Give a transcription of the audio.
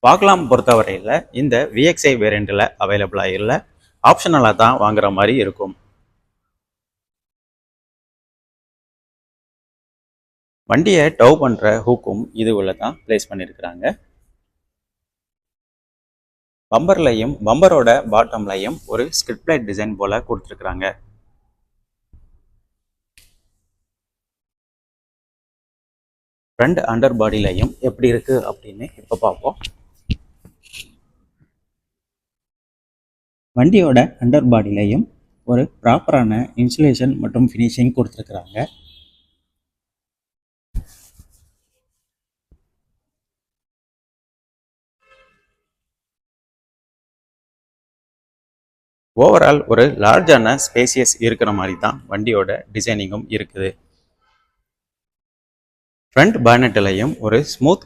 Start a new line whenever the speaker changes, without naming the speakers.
பார்க்கலாம் பொறுத்தவரையில் இந்த விஎக்ஸ்ஐ வேரியண்ட்டில் அவைலபிளாக இல்லை, ஆப்ஷனலாக தான் வாங்குற மாதிரி இருக்கும். வண்டியை டவ் பண்ணுற ஹூக்கும் இதுவில் தான் பிளேஸ் பண்ணியிருக்கிறாங்க. பம்பர்லையும் பம்பரோட பாட்டம்லையும் ஒரு ஸ்கிரிப்ட் லைட் டிசைன் போல கொடுத்துருக்குறாங்க. ஃப்ரண்ட் அண்டர் பாடியிலையும் எப்படி இருக்கு அப்படின்னு இப்போ பார்ப்போம். வண்டியோட அண்டர் பாடியிலையும் ஒரு ப்ராப்பரான இன்சுலேஷன் மற்றும் ஃபினிஷிங் கொடுத்துருக்குறாங்க. ஓவரால் ஒரு லார்ஜான ஸ்பேசியஸ் இருக்கிற மாதிரி தான் வண்டியோட டிசைனிங்கும் இருக்குது. ஃப்ரண்ட் பானெட்லையும் ஒரு ஸ்மூத்